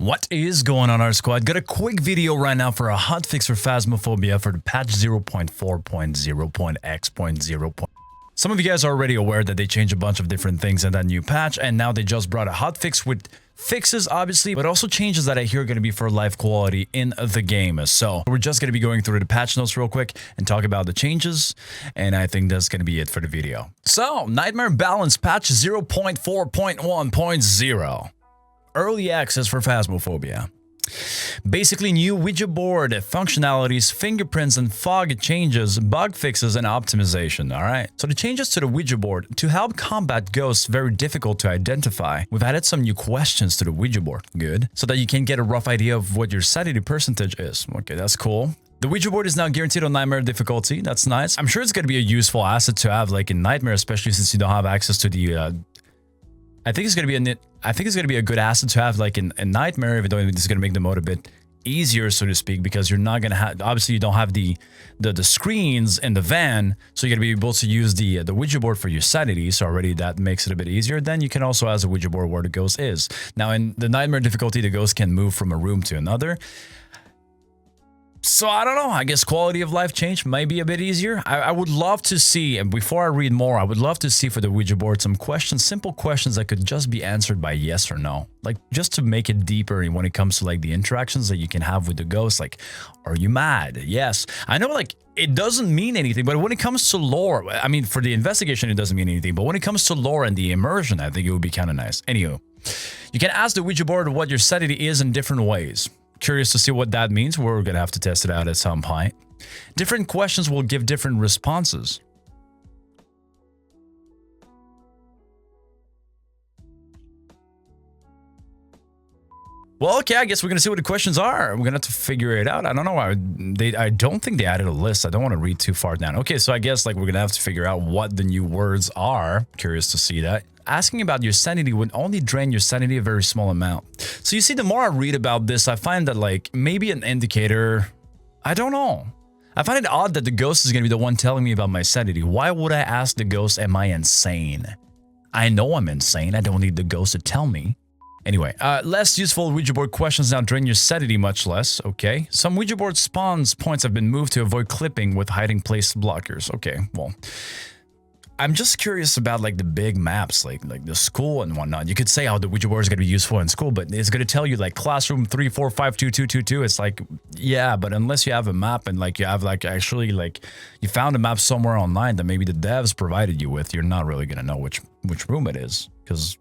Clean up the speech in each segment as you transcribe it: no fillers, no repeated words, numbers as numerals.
What is going on, our squad? Got a quick video right now for a hotfix for Phasmophobia for the patch 0.4.0.x.0. Some of you guys are already aware that they changed a bunch of different things in that new patch, and now they just brought a hotfix with fixes, obviously, but also changes that I hear are going to be for life quality in the game. So we're just going to be going through the patch notes real quick and talk about the changes, and I think that's going to be it for the video. So, Nightmare Balance patch 0.4.1.0. Early access for Phasmophobia. Basically, new Ouija board functionalities, fingerprints and fog changes, bug fixes, and optimization, alright? So the changes to the Ouija board to help combat ghosts very difficult to identify. We've added some new questions to the Ouija board, good, so that you can get a rough idea of what your sanity percentage is. Okay, that's cool. The Ouija board is now guaranteed on Nightmare difficulty, that's nice. I'm sure it's going to be a useful asset to have like in Nightmare, especially since you don't have access to the I think it's gonna be a good asset to have like in Nightmare, even though it's gonna make the mode a bit easier, so to speak, because you're not gonna have, obviously you don't have the screens in the van, so you're gonna be able to use the Ouija board for your sanity. So already that makes it a bit easier. Then you can also ask a Ouija board where the ghost is. Now in the Nightmare difficulty, the ghost can move from a room to another. So I don't know, I guess quality of life change might be a bit easier. I would love to see, and before I read more, I would love to see for the Ouija board some questions, simple questions that could just be answered by yes or no. Like just to make it deeper when it comes to like the interactions that you can have with the ghost. Like, are you mad? Yes. I know like it doesn't mean anything, but when it comes to lore, I mean for the investigation it doesn't mean anything, but when it comes to lore and the immersion, I think it would be kind of nice. Anywho, you can ask the Ouija board what your sanity is in different ways. Curious to see what that means. We're gonna have to test it out at some point. Different questions will give different responses. Well, okay, I guess we're gonna see what the questions are. We're gonna have to figure it out. I don't know. I don't think they added a list. I don't want to read too far down. Okay, so I guess like we're gonna have to figure out what the new words are. Curious to see that. Asking about your sanity would only drain your sanity a very small amount. So you see, the more I read about this, I find that like maybe an indicator, I don't know. I find it odd that the ghost is gonna be the one telling me about my sanity. Why would I ask the ghost, am I insane? I know I'm insane. I don't need the ghost to tell me. Anyway, less useful Ouija board questions now drain your sanity much less. Okay. Some Ouija board spawns points have been moved to avoid clipping with hiding place blockers. Okay, well, I'm just curious about like the big maps, like the school and whatnot. You could say how the Ouija board is going to be useful in school, but it's going to tell you like classroom 3452222. It's like, yeah, but unless you have a map and like you have like actually like you found a map somewhere online that maybe the devs provided you with, you're not really going to know which room it is because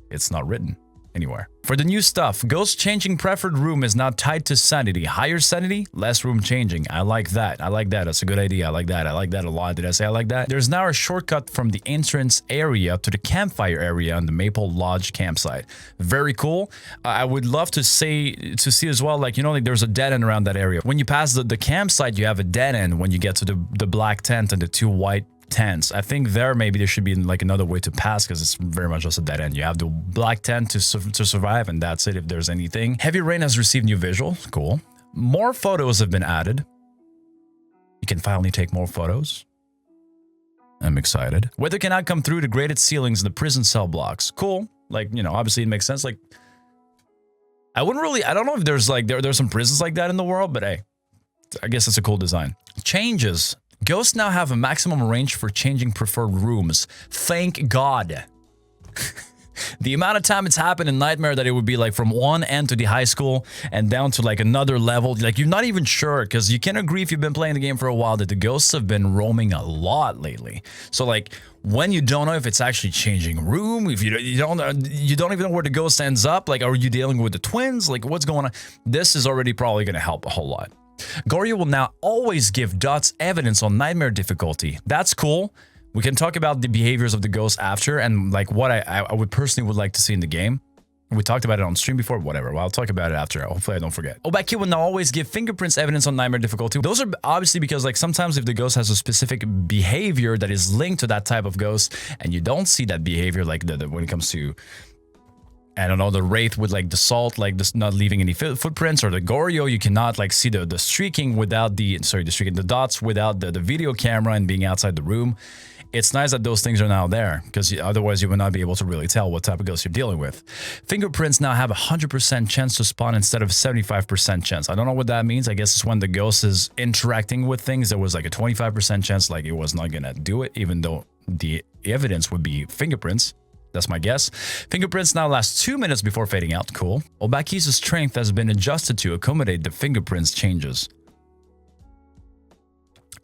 it's not written anywhere. For the new stuff, ghost changing preferred room is now tied to sanity. Higher sanity, less room changing. I like that. I like that. That's a good idea. I like that. I like that a lot. Did I say I like that? There's now a shortcut from the entrance area to the campfire area on the Maple Lodge campsite. Very cool. I would love to see as well, like, you know, like there's a dead end around that area. When you pass the campsite, you have a dead end when you get to the black tent and the two white tents. I think maybe there should be like another way to pass because it's very much just a dead end. You have the black tent to survive, and that's it if there's anything. Heavy rain has received new visuals. Cool. More photos have been added. You can finally take more photos. I'm excited. Weather cannot come through the grated ceilings in the prison cell blocks. Cool. Like, you know, obviously it makes sense. Like, I don't know if there's like, there's some prisons like that in the world, but hey, I guess it's a cool design. Changes. Ghosts now have a maximum range for changing preferred rooms. Thank God. The amount of time it's happened in Nightmare that it would be like from one end to the high school and down to like another level. Like you're not even sure because you can agree if you've been playing the game for a while that the ghosts have been roaming a lot lately. So like when you don't know if it's actually changing room, if you don't even know where the ghost ends up, like are you dealing with the twins? Like what's going on? This is already probably going to help a whole lot. Goryo will now always give dots evidence on Nightmare difficulty. That's cool. We can talk about the behaviors of the ghosts after and like what I would personally would like to see in the game. We talked about it on stream before, whatever. Well, I'll talk about it after. Hopefully I don't forget. Obaki will now always give fingerprints evidence on Nightmare difficulty. Those are obviously because like sometimes if the ghost has a specific behavior that is linked to that type of ghost and you don't see that behavior like when it comes to, I don't know, the Wraith with like the salt, like this not leaving any footprints, or the Goryo, you cannot like see the streaking without the dots without the video camera and being outside the room. it's nice that those things are now there, because otherwise you would not be able to really tell what type of ghost you're dealing with. Fingerprints now have a 100% chance to spawn instead of 75% chance. I don't know what that means. I guess it's when the ghost is interacting with things, there was like a 25% chance like it was not gonna do it, even though the evidence would be fingerprints. That's my guess. Fingerprints now last 2 minutes before fading out. Cool. Obaki's strength has been adjusted to accommodate the fingerprints changes.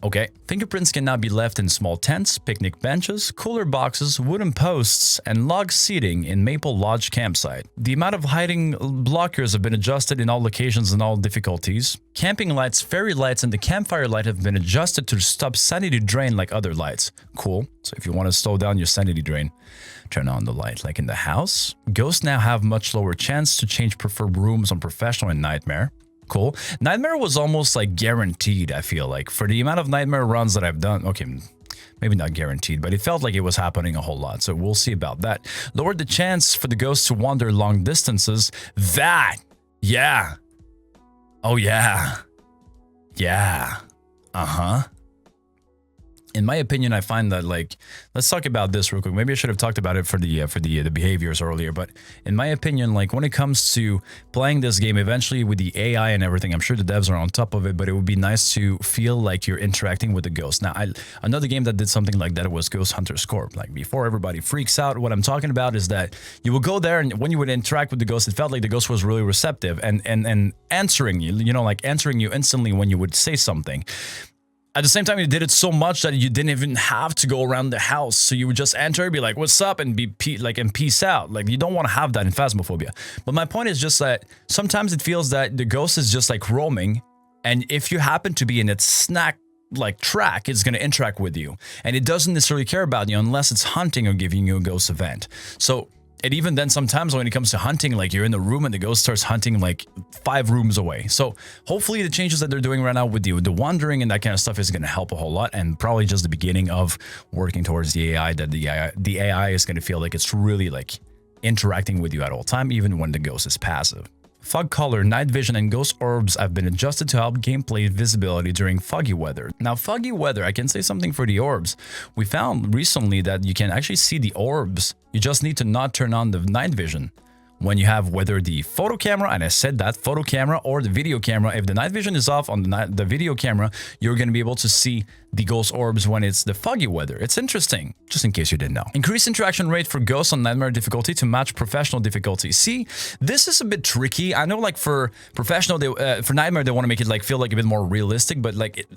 Okay, fingerprints can now be left in small tents, picnic benches, cooler boxes, wooden posts, and log seating in Maple Lodge campsite. The amount of hiding blockers have been adjusted in all locations and all difficulties. Camping lights, fairy lights, and the campfire light have been adjusted to stop sanity drain like other lights. Cool. So if you want to slow down your sanity drain, turn on the light. Like in the house, ghosts now have much lower chance to change preferred rooms on Professional and Nightmare. Cool. Nightmare was almost like guaranteed, I feel like. For the amount of Nightmare runs that I've done, okay, maybe not guaranteed, but it felt like it was happening a whole lot, so we'll see about that. Lowered the chance for the ghosts to wander long distances. That, yeah. Oh, yeah. Yeah. Uh-huh. In my opinion, I find that, like, let's talk about this real quick. Maybe I should have talked about it for the behaviors earlier, but in my opinion, like, when it comes to playing this game, eventually with the AI and everything, I'm sure the devs are on top of it, but it would be nice to feel like you're interacting with the ghost. Now, another game that did something like that was Ghost Hunter's Corp. Like, before everybody freaks out, what I'm talking about is that you would go there, and when you would interact with the ghost, it felt like the ghost was really receptive and answering you, like answering you instantly when you would say something. At the same time, you did it so much that you didn't even have to go around the house. So you would just enter, be like, what's up, and and peace out. Like, you don't want to have that in Phasmophobia. But my point is just that sometimes it feels that the ghost is just like roaming, and if you happen to be in its snack like track, it's going to interact with you. And it doesn't necessarily care about you unless it's hunting or giving you a ghost event. So, and even then, sometimes when it comes to hunting, like you're in the room and the ghost starts hunting like 5 rooms away. So hopefully the changes that they're doing right now with the wandering and that kind of stuff is going to help a whole lot, and probably just the beginning of working towards the AI, that the AI is going to feel like it's really like interacting with you at all time, even when the ghost is passive. Fog color, night vision, and ghost orbs have been adjusted to help gameplay visibility during foggy weather. Now, foggy weather, I can say something for the orbs. We found recently that you can actually see the orbs. You just need to not turn on the night vision. When you have whether the photo camera, and I said that, photo camera or the video camera, if the night vision is off on the video camera, you're going to be able to see the ghost orbs when it's the foggy weather. It's interesting, just in case you didn't know. Increased interaction rate for ghosts on Nightmare difficulty to match Professional difficulty. See, this is a bit tricky. I know, like, for Professional, for Nightmare, they want to make it like feel like a bit more realistic, but like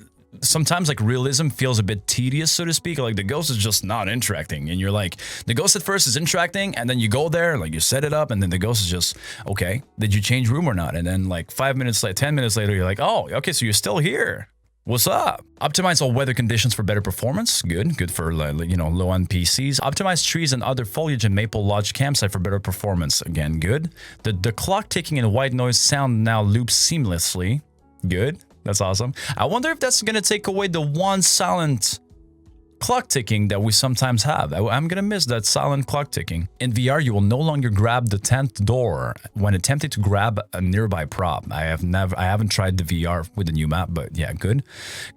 sometimes like realism feels a bit tedious, so to speak. Like the ghost is just not interacting, and you're like, the ghost at first is interacting, and then you go there, like you set it up, and then the ghost is just, okay, did you change room or not? And then like 5 minutes later, 10 minutes later, you're like, oh, okay, so you're still here. What's up? Optimize all weather conditions for better performance. Good for, you know, low-end PCs. Optimize trees and other foliage in Maple Lodge campsite for better performance. Again, good. The clock ticking and white noise sound now loops seamlessly. Good. That's awesome. I wonder if that's going to take away the one silent clock ticking that we sometimes have. I'm going to miss that silent clock ticking. In VR, you will no longer grab the 10th door when attempting to grab a nearby prop. I haven't tried the VR with the new map, but yeah, good.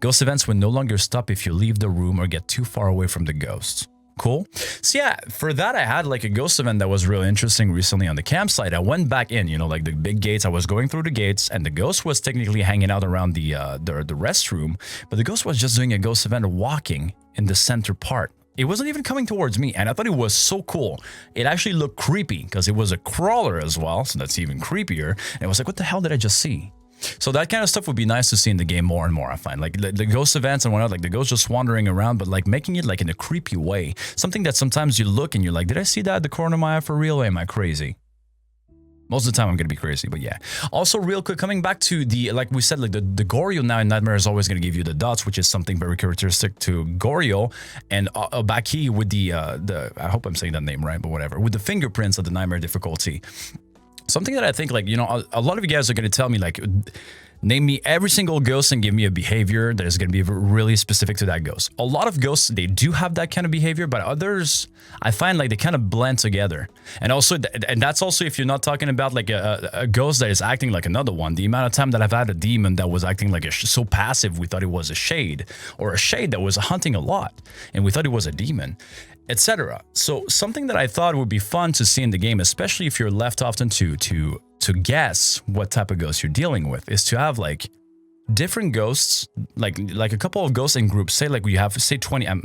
Ghost events will no longer stop if you leave the room or get too far away from the ghosts. Cool. So yeah, for that, I had like a ghost event that was really interesting recently on the campsite. I went back in, you know, like the big gates. I was going through the gates, and the ghost was technically hanging out around the restroom, but the ghost was just doing a ghost event walking in the center part. It wasn't even coming towards me, and I thought it was so cool. It actually looked creepy because it was a crawler as well, so that's even creepier. And I was like, what the hell did I just see? So that kind of stuff would be nice to see in the game more and more, I find. Like the ghost events and whatnot, like the ghost just wandering around, but like making it like in a creepy way. Something that sometimes you look and you're like, did I see that at the corner of my eye for real? Or am I crazy? Most of the time I'm going to be crazy, but yeah. Also, real quick, coming back to the, like we said, like the Goryo now in Nightmare is always going to give you the dots, which is something very characteristic to Goryo. And Baki with the, I hope I'm saying that name right, but whatever, with the fingerprints of the Nightmare difficulty. Something that I think, like, you know, a lot of you guys are going to tell me, like, Name me every single ghost and give me a behavior that is going to be really specific to that ghost. A lot of ghosts, they do have that kind of behavior, but others, I find like they kind of blend together. And also, and that's also if you're not talking about like a ghost that is acting like another one. The amount of time that I've had a demon that was acting like so passive, we thought it was a shade, or a shade that was hunting a lot, and we thought it was a demon, etc. So something that I thought would be fun to see in the game, especially if you're left often to guess what type of ghost you're dealing with, is to have like different ghosts, like a couple of ghosts in groups. Say like you have, say 20, I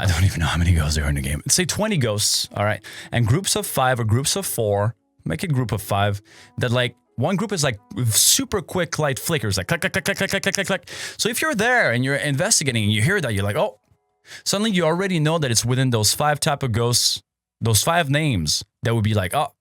don't even know how many ghosts there are in the game. Say 20 ghosts, all right? And groups of 5 or groups of 4, make it group of 5, that like one group is like super quick light flickers, like click, click, click, click, click, click, click, click. So if you're there and you're investigating and you hear that, you're like, oh, suddenly you already know that it's within those 5 type of ghosts, those 5 names that would be like, oh,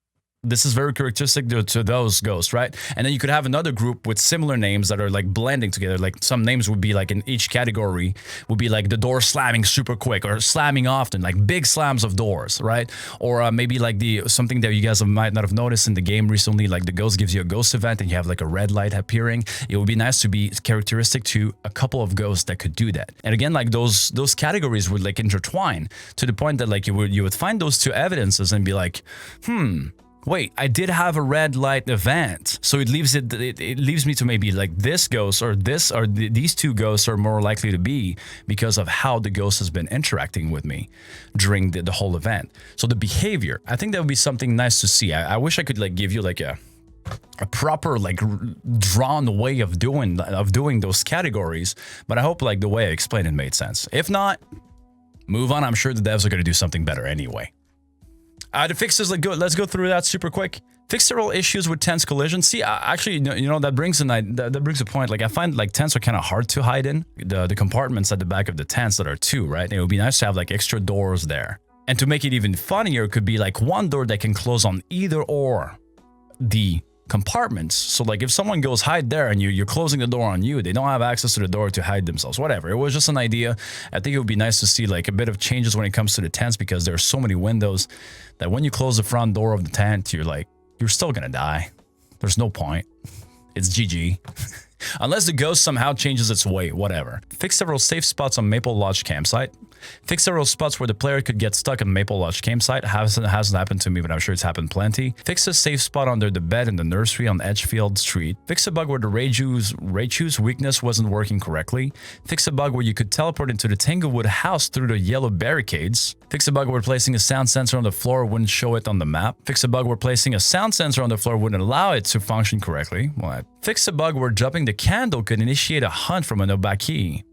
this is very characteristic to those ghosts, right? And then you could have another group with similar names that are like blending together. Like some names would be like in each category would be like the door slamming super quick or slamming often, like big slams of doors, right? Or maybe like something that you guys might not have noticed in the game recently, like the ghost gives you a ghost event and you have like a red light appearing. It would be nice to be characteristic to a couple of ghosts that could do that. And again, like those categories would like intertwine to the point that like you would find those 2 evidences and be like, wait, I did have a red light event. So it leaves me to maybe like this ghost or these 2 ghosts are more likely to be because of how the ghost has been interacting with me during the whole event. So the behavior, I think that would be something nice to see. I wish I could like give you like a proper like drawn way of doing those categories, but I hope like the way I explained it made sense. If not, move on. I'm sure the devs are going to do something better anyway. The fixes, let's go through that super quick. Fix several issues with tense collision. See, actually, you know, that brings a point. Like I find like tents are kind of hard to hide in. The compartments at the back of the tents that are 2, right? And it would be nice to have like extra doors there. And to make it even funnier, it could be like one door that can close on either or the compartments. So like if someone goes hide there and you're closing the door on you, they don't have access to the door to hide themselves, whatever. It was just an idea. I think it would be nice to see like a bit of changes when it comes to the tents, because there are so many windows that when you close the front door of the tent, you're still gonna die. There's no point. It's GG. Unless the ghost somehow changes its weight, whatever. Fix several safe spots on Maple Lodge campsite. Fix several spots where the player could get stuck on Maple Lodge campsite. Hasn't happened to me, but I'm sure it's happened plenty. Fix a safe spot under the bed in the nursery on Edgefield Street. Fix a bug where the Raichu's weakness wasn't working correctly. Fix a bug where you could teleport into the Tanglewood house through the yellow barricades. Fix a bug where placing a sound sensor on the floor wouldn't show it on the map. Fix a bug where placing a sound sensor on the floor wouldn't allow it to function correctly. What? Fix a bug where dropping the candle could initiate a hunt from an Obaki.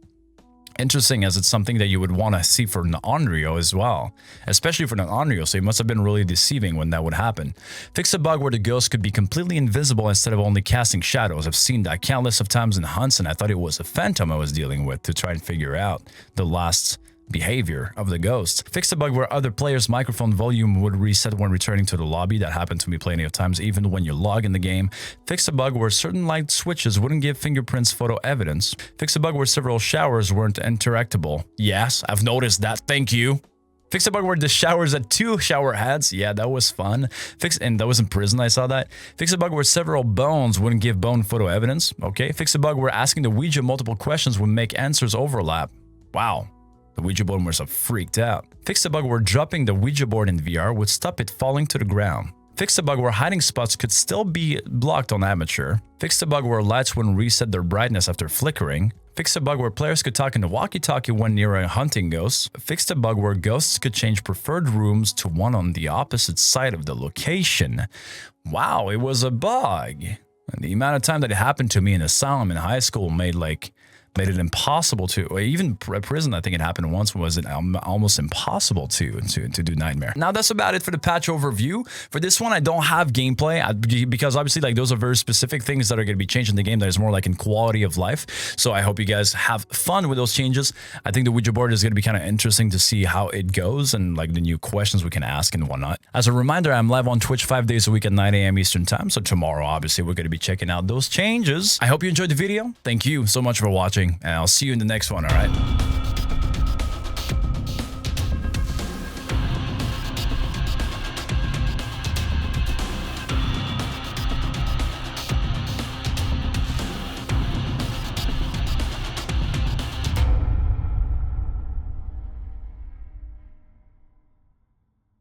Interesting, as it's something that you would want to see for an Onryo as well, especially for an Onryo, so it must have been really deceiving when that would happen. Fix a bug where the ghost could be completely invisible instead of only casting shadows. I've seen that countless of times in hunts, and I thought it was a phantom I was dealing with to try and figure out the last behavior of the ghost. Fix a bug where other players' microphone volume would reset when returning to the lobby. That happened to me plenty of times, even when you log in the game. Fix a bug where certain light switches wouldn't give fingerprints photo evidence. Fix a bug where several showers weren't interactable. Yes, I've noticed that, thank you. Fix a bug where the showers had 2 shower heads. Yeah, that was fun. And that was in prison, I saw that. Fix a bug where several bones wouldn't give bone photo evidence. Okay. Fix a bug where asking the Ouija multiple questions would make answers overlap. Wow. The Ouija board must have freaked out. Fix a bug where dropping the Ouija board in VR would stop it falling to the ground. Fix a bug where hiding spots could still be blocked on amateur. Fix a bug where lights wouldn't reset their brightness after flickering. Fix a bug where players could talk in the walkie-talkie when near a hunting ghost. Fix a bug where ghosts could change preferred rooms to one on the opposite side of the location. Wow, it was a bug. And the amount of time that it happened to me in Asylum in high school made it impossible to, or even prison, I think it happened once, was it almost impossible to do Nightmare. Now that's about it for the patch overview. For this one, I don't have gameplay because obviously like those are very specific things that are going to be changed in the game that is more like in quality of life. So I hope you guys have fun with those changes. I think the Ouija board is going to be kind of interesting to see how it goes and like the new questions we can ask and whatnot. As a reminder, I'm live on Twitch 5 days a week at 9 a.m. Eastern time. So tomorrow, obviously, we're going to be checking out those changes. I hope you enjoyed the video. Thank you so much for watching. And I'll see you in the next one, all right?